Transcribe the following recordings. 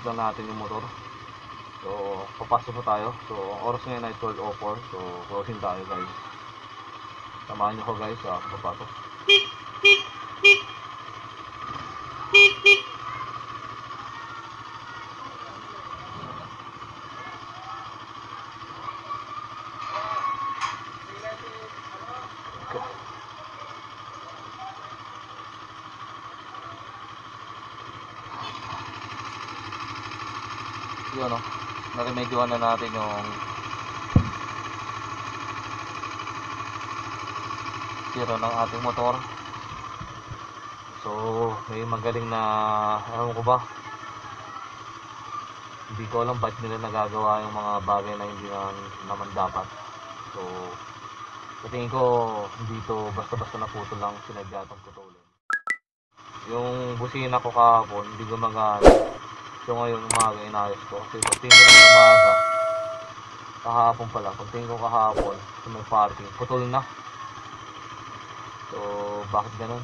lang natin yung motor. So papasok na tayo. So ang oras ngayon ay 12:04. So closing tayo guys. Samahan nyo ko guys sa papasok. Yun o, narimedyohan na natin yung sira ng ating motor. So may magaling na, ewan ko ba, hindi ko alam ba't nila nagagawa yung mga bagay na hindi naman dapat. So sa tingin ko dito basta-basta naputol lang, sinadya itong putulin. Yung busina ko kahapon hindi gumagana. So ngayon umaga inayos ko kasi pagtingin ko ng umaga kahapon pala, pagtingin ko kahapon sa may parking putol na. So bakit ganun?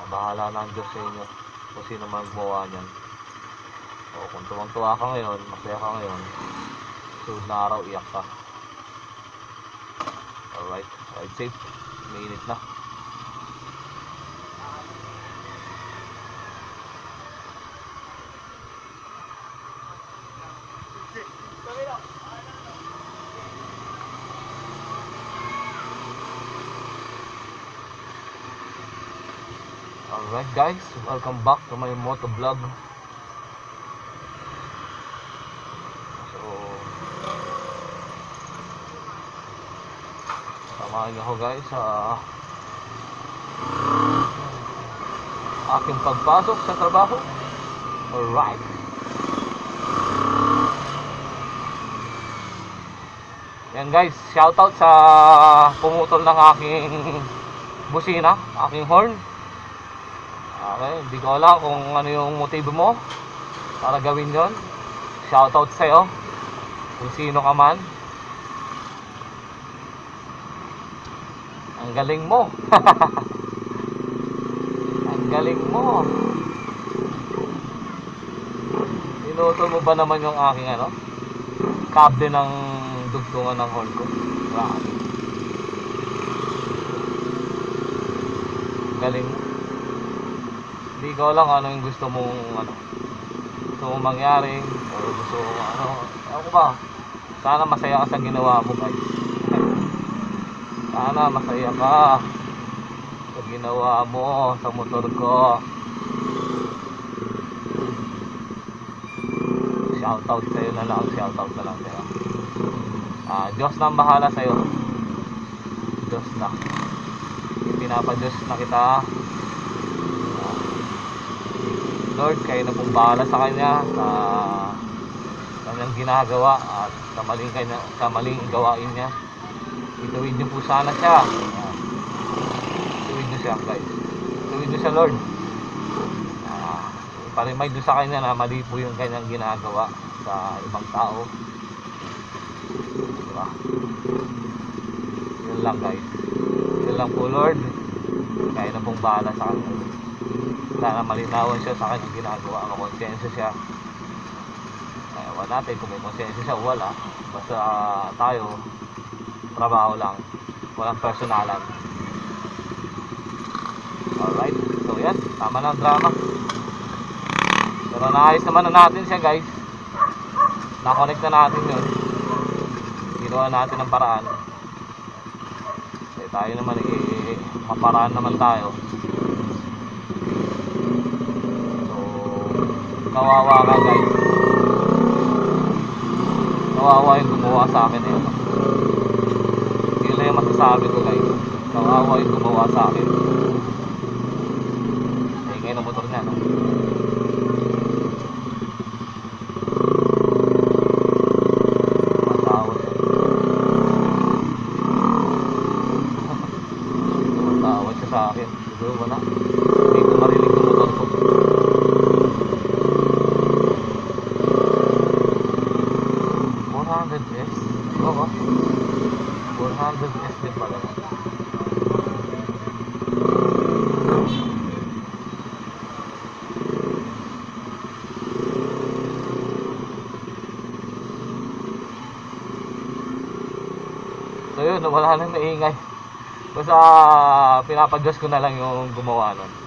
Bahala na ang Diyos sa inyo kung sino man gumawa niyan. O kung tuwang-tuwa ka ngayon, masaya ka ngayon, sunod na araw iyak ka. Alright, ride safe, mainit na. Alright guys, welcome back to my motovlog. So samahan niyo ako guys sa aking pagpasok sa trabaho. Alright, yan guys, shoutout sa pumutol ng aking busina, aking horn. Okay, hindi ko alam kung ano yung motibo mo para gawin yon. Shoutout sa'yo kung sino ka man. Ang galing mo. Ang galing mo. Pinutol mo ba naman yung aking kable ng dugtungan ng horn ko? Grabe. Galing mo. Hindi ko alam ano yung gusto mong mangyari o gusto mong ako ba, sana masaya ka sa ginawa mo guys. Sana masaya ka sa ginawa mo sa motor ko. Shoutout sa'yo na lang, shoutout na lang sa'yo. Diyos na ang bahala sa'yo. Diyos na, pinapadyos na kita. Lord, kayo na pong bahala sa kanya, sa kanyang ginagawa at sa maling gawain niya. Ituwid niyo po sana siya. Ituwid niyo siya guys. Ituwid niyo siya Lord. Parimay doon sa kanya na mali po yung kanyang ginagawa sa ibang tao. Diba? Yun lang guys. Yun lang po Lord. Kayo na pong bahala sa kanya. Sana malinawan siya sa kanyang ginagawa, makonsensya siya. Ewan natin kung may konsensya siya o wala. Basta tayo, trabaho lang, walang personalan. Alright, so yan, tama na ang drama. Pero naayos naman na natin siya guys. Nakonect na natin yun. Ginawa natin ang paraan. Tayo naman maparaan naman tayo. Kawawa ka guys. Kawawa yung gumawa sa akin yun. Hindi lang yung masasabi ko guys. Kawawa yung gumawa sa akin. Ngayon ang motor niya no. Matawad siya. Matawad siya sa akin. Siguro wala. Hindi ko marinig yung motor ko. S. Oo. 400 S din pala. yun, wala nang naingay. Basta pinapadjust ko na lang yung gumawa nun.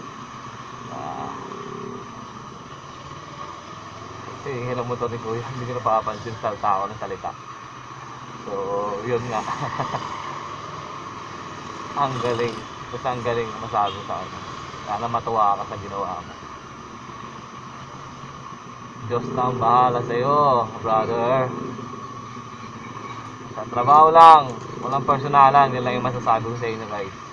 Kasi hingin ang motor ni Kuya, hindi ko napapansin salta ako ng salita. So, yun nga. Ang galing. Basta ang galing masabi sa ano. Sana matuwa ka sa ginawa mo. Diyos na ang bahala sa'yo, brother. Sa trabaho lang, walang personalan, yun lang yung masasabi ko sa inyo guys.